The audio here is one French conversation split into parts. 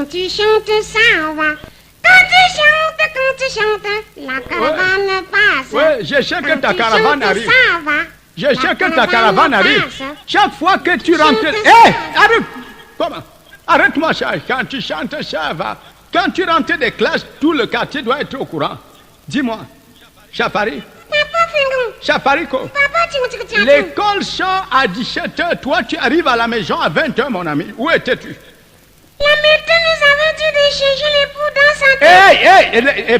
tu chantes, ça va. Quand tu chantes, la caravane passe. Oui, je sais que ta caravane arrive. Ça va. Je sais que ta caravane arrive. Chaque fois que tu rentres... Hé, arrête. Comment? Arrête-moi, ça. Quand tu chantes, ça va. Quand tu rentres des classes, tout le quartier doit être au courant. Dis-moi, Chafari. Chafari, quoi? L'école sort à 17h. Toi, tu arrives à la maison à 20h, mon ami. Où étais-tu? La maîtresse nous avait dit de chercher l'époux dans sa tête. Hé,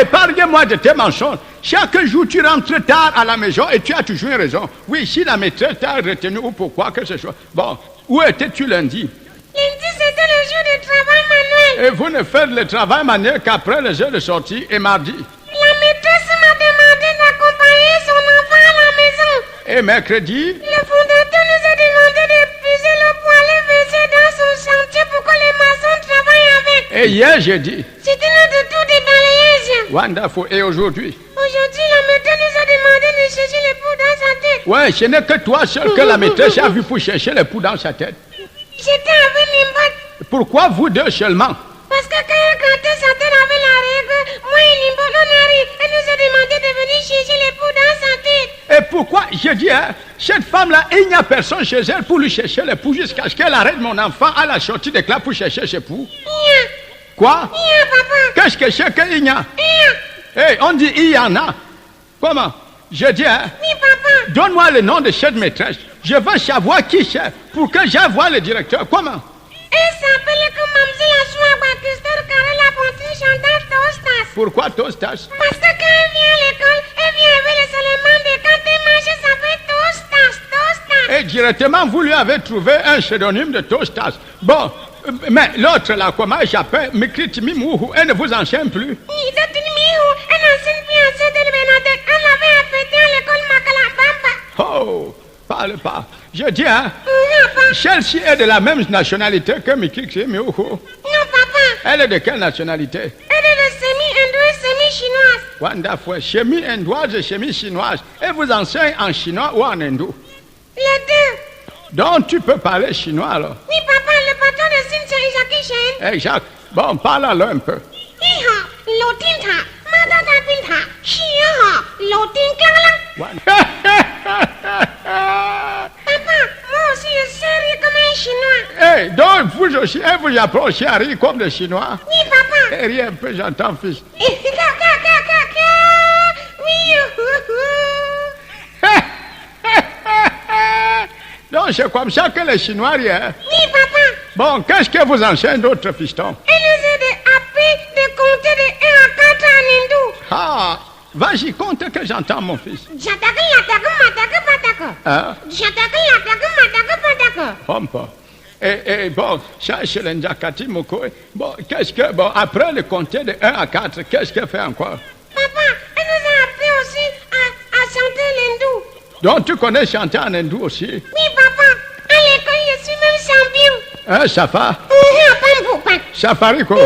épargne-moi de tes mensonges. Chaque jour, tu rentres tard à la maison et tu as toujours raison. Oui, si la maîtresse t'a retenu ou pourquoi que ce soit. Bon, où étais-tu lundi? Lundi, c'était le jour de travail manuel. Et vous ne faites le travail manuel qu'après les heures de sortie et mardi. La maîtresse m'a demandé d'accompagner son enfant à la maison. Et mercredi? Le fondateur nous a demandé de puiser le poêle verser dans son chantier pour que les maçons travaillent avec. Et hier, j'ai dit? C'était notre tour de balayage. Wonderful. Et aujourd'hui? Aujourd'hui, la maîtresse nous a demandé de chercher l'époux dans sa tête. Ouais, ce n'est que toi seul que la maîtresse a vu pour chercher l'époux dans sa tête. J'étais avec Limbo. Pourquoi vous deux seulement? Parce que quand elle grattait sa tête avec la règle, moi et Limbo, on arrive. Elle nous a demandé de venir chercher l'époux dans sa tête. Et pourquoi? Je dis, hein, cette femme-là, il n'y a personne chez elle pour lui chercher l'époux jusqu'à ce qu'elle arrête mon enfant à la sortie des classes pour chercher ses époux. Quoi? Papa. Qu'est-ce que c'est qu'il y a? Hey, on dit il y en a. Comment? Je dis, hein? Oui, papa. Donne-moi le nom de cette maîtresse. Je veux savoir qui c'est pour que j'envoie le directeur. Comment? Elle s'appelle comme Mamzelle Achoua Bakistor car elle a porté chanteur Tostas. Pourquoi Tostas? Parce que quand elle vient à l'école, elle vient avec les éléments de quand elle mange, ça fait Tostas. Et directement, vous lui avez trouvé un pseudonyme de Tostas. Bon, mais l'autre là, comment elle s'appelle? Mikrit Mimouhou, elle ne vous enseigne plus. Oui, c'est une Mimouhou, elle enseigne fiancée de Bernadette. Elle l'avait affectée à l'école Makalabamba. Oh, parle pas. Je dis, hein? Papa. Celle-ci est de la même nationalité que Mikrit Mimouhou. Non, papa. Elle est de quelle nationalité? Elle est de semi-hindoue, semi-chinoise. Wonderful. Semi-hindoise et semi-chinoise. Elle vous enseigne en chinois ou en hindou? Les deux. Donc tu peux parler chinois alors? Oui, papa, le patron de Cynthia Jacques Chen. Exact. Bon, parle alors un peu. Iha, lotinta, madata pinta, chiha, lotin Papa, moi aussi je sais rire comme un chinois. Hey, donc vous aussi, elle vous approchez à rire comme des chinois? Oui, papa. Et rien un peu, j'entends, fils. Oui, Donc c'est comme ça que les chinois rient. Oui, papa. Bon, qu'est-ce que vous enseigne d'autres pistons? Elle nous a appris de compter de 1 à 4 en hindou. Ah, vas-y, compte que j'entends, mon fils. Hein? Pompa. Et bon, ça c'est l'Indjakati Moko. Bon, qu'est-ce que, bon, après le compter de 1 à 4, qu'est-ce qu'elle fait encore? Papa, elle nous a appris aussi à chanter l'hindou. Donc tu connais chanter en hindou aussi? Oui, papa. À l'école, je suis même champion. Hein, Safa? Safari quoi?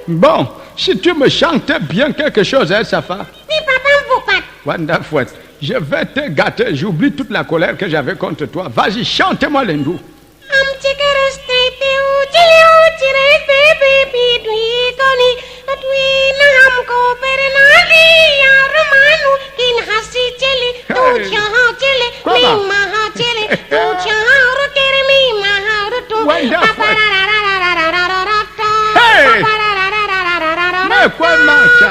Bon, si tu me chantes bien quelque chose, hein, Safa? Oui, papa, Wonderful. Je vais te gâter. J'oublie toute la colère que j'avais contre toi. Vas-y, chante-moi l'hindou. Mais quoi marche?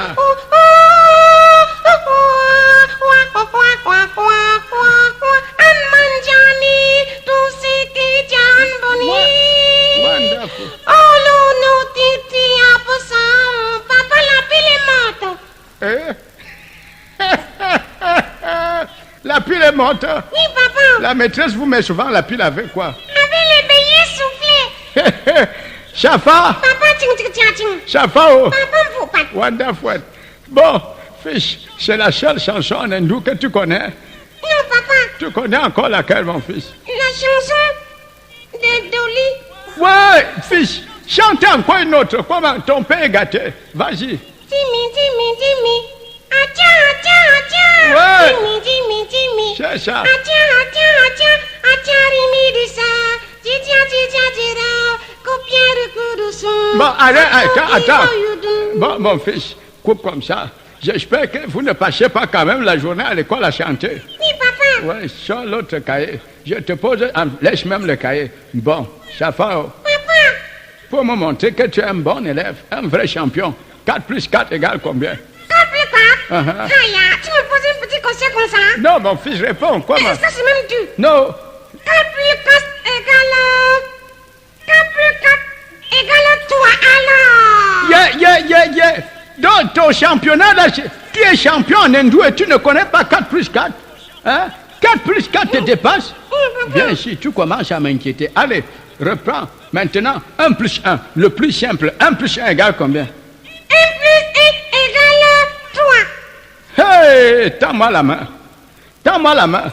La pile est morte. Oui, papa. La maîtresse vous met souvent la pile avec quoi? Avec les beignets soufflés. Chafa. Papa, Chafa, oh. Papa, Wonderful. Bon, fils, c'est la seule chanson en hindou que tu connais. Non, papa. Tu connais encore laquelle, mon fils? La chanson de Dolly. Ouais, fils, chante encore une autre. Comment ton père est gâté? Vas-y. Timmy. Atia. Ouais. Timmy. C'est ça. Atia, rimidisa. Jija, copier le coup arrête, attends. you do? Bon, mon fils, coupe comme ça. J'espère que vous ne passez pas quand même la journée à l'école à chanter. Oui, papa. Oui, sors l'autre cahier. Je te pose, laisse même le cahier. Bon, Chafao, Papa. pour me montrer que tu es un bon élève, un vrai champion. 4 plus 4 égale combien? 4 plus 4. Uh-huh. Aya, tu me poses un petit conseil comme ça? Non, mon fils, réponds. Quoi, Est-ce que c'est même dur? Non. 4 plus 4 égale... 4 plus 4 égale 3 alors. Yeah. Dans ton championnat, là, tu es champion en hindou et tu ne connais pas 4 plus 4. Hein? 4 plus 4 te dépasse. Viens ici, tu commences à m'inquiéter. Allez, reprends. Maintenant, 1 plus 1, le plus simple. 1 plus 1 égale combien? 1 plus 1 égale 3. Hey, tends-moi la main. Tends-moi la main.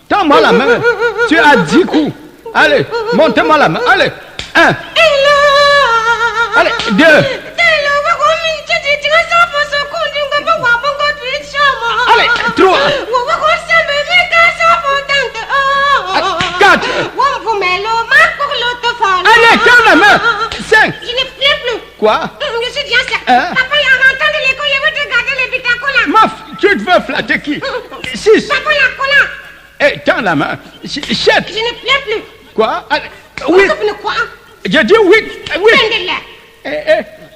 Tends-moi la main. Tu as 10 coups. Allez, monte-moi la main. Allez, 1. Allez, 2. Allez, 3. 4. Allez, tends la main. 5. Je ne plains plus. Quoi? Je suis bien sûr. Hein? Papa, en rentrant de l'école, je veux te garder les bitacolas. Mof, tu te veux flatter qui? 6. Papa, la cola. Eh, tends la main. 7. Je ne plains plus. Quoi? Allez, 8. Pourquoi quoi? J'ai dit 8. Prends-le.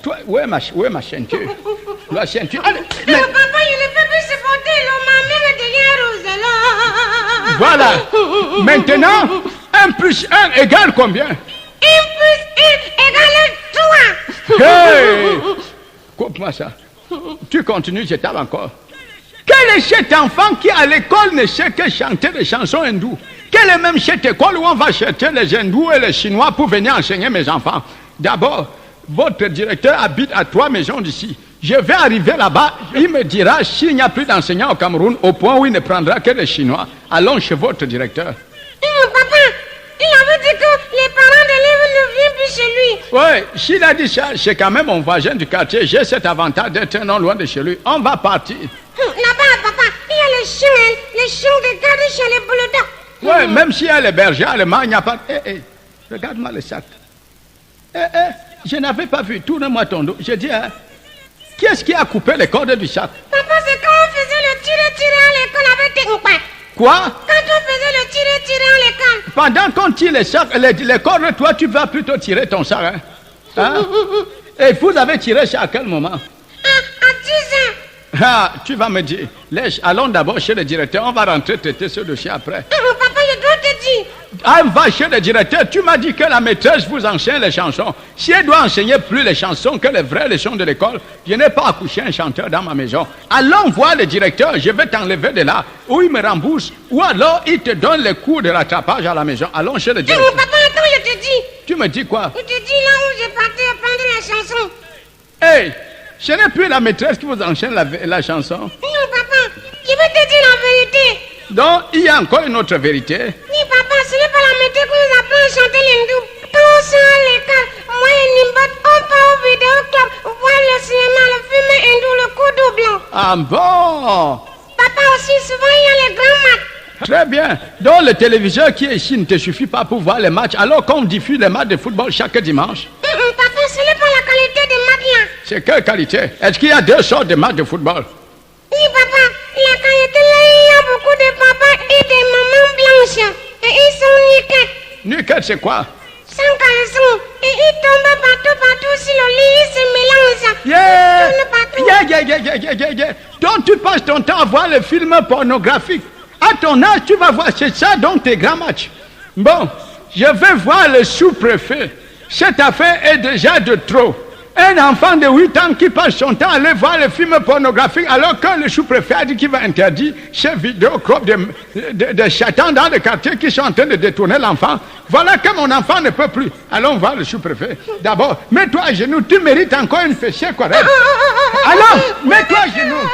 Toi, où est ma ceinture? La ceinture. Allez, Mais papa, je ne peux plus supporter l'eau. Ma mère devient rose là. voilà. Maintenant, 1 plus 1 égale combien? 1 plus 1 égale 3. Hey! Coupe-moi ça. Tu continues, je tape encore. Quel est cet enfant qui à l'école ne sait que chanter des chansons hindoues? Quelle est même cette école où on va chercher les hindous et les chinois pour venir enseigner mes enfants? D'abord, votre directeur habite à 3 maisons d'ici. Je vais arriver là-bas, il me dira s'il n'y a plus d'enseignants au Cameroun, au point où il ne prendra que des Chinois. Allons chez votre directeur. Papa, il avait dit que les parents d'élèves ne viennent plus chez lui. Oui, s'il a dit ça, c'est quand même mon voisin du quartier. J'ai cet avantage d'être non loin de chez lui. On va partir. Là-bas, papa, il y a les chiens de garde chez les bouledogs. Oui, même s'il y a les bergers allemands, il n'y a pas... regarde-moi le sac. Je n'avais pas vu. Tourne-moi ton dos. Je dis, qui est-ce qui a coupé les cordes du sac? Papa, c'est quand on faisait le tirer à l'école avec tes copains. Quoi? Quand on faisait le tirer à l'école. Pendant qu'on tire les sacs, les cordes, toi, tu vas plutôt tirer ton sac. Hein? Et vous avez tiré ça à quel moment? À 10 ans. Ah, tu vas me dire. Laisse, allons d'abord chez le directeur. On va rentrer traiter ce dossier après. Papa, je dois te dire. Ah, va chez le directeur. Tu m'as dit que la maîtresse vous enseigne les chansons. Si elle doit enseigner plus les chansons que les vraies leçons de l'école, je n'ai pas accouché un chanteur dans ma maison. Allons voir le directeur. Je vais t'enlever de là. Ou il me rembourse. Ou alors il te donne les cours de rattrapage à la maison. Allons chez le directeur. Papa, attends, je te dis. Tu me dis quoi? Je te dis là où j'ai parti apprendre la chanson. Hey, ce n'est plus la maîtresse qui vous enseigne la chanson. Non, papa, je vais te dire la vérité. Donc, il y a encore une autre vérité. Oui, papa, ce n'est pas la maîtresse qui nous apprend à chanter l'hindou. Quand on sort à l'école, moi et Nimbat, on part au vidéoclub, voir le cinéma, le film hindou, le coup blanc. Ah bon? Papa aussi, souvent il y a les grands matchs. Très bien. Donc, le téléviseur qui est ici ne te suffit pas pour voir les matchs, alors qu'on diffuse les matchs de football chaque dimanche. Papa, ce n'est pas la qualité des matchs là. C'est quelle qualité? Est-ce qu'il y a 2 sortes de matchs de football? Oui, papa, la qualité là, il y a beaucoup de papas et de mamans blanches. Et ils sont niqués. Nickel, c'est quoi? Sans caleçon. Et ils tombent partout sur le lit, ils se mélangent. Yeah! Donc, tu passes ton temps à voir les films pornographiques. À ton âge, tu vas voir, c'est ça donc tes grands matchs. Bon, je vais voir le sous-préfet. Cette affaire est déjà de trop. Un enfant de 8 ans qui passe son temps à aller voir les films pornographiques alors que le sous-préfet a dit qu'il va interdire ces vidéoclubs de chatons dans le quartier qui sont en train de détourner l'enfant. Voilà que mon enfant ne peut plus. Allons voir le sous-préfet. D'abord, mets-toi à genoux, tu mérites encore une fessée correcte. Allons, mets-toi à genoux.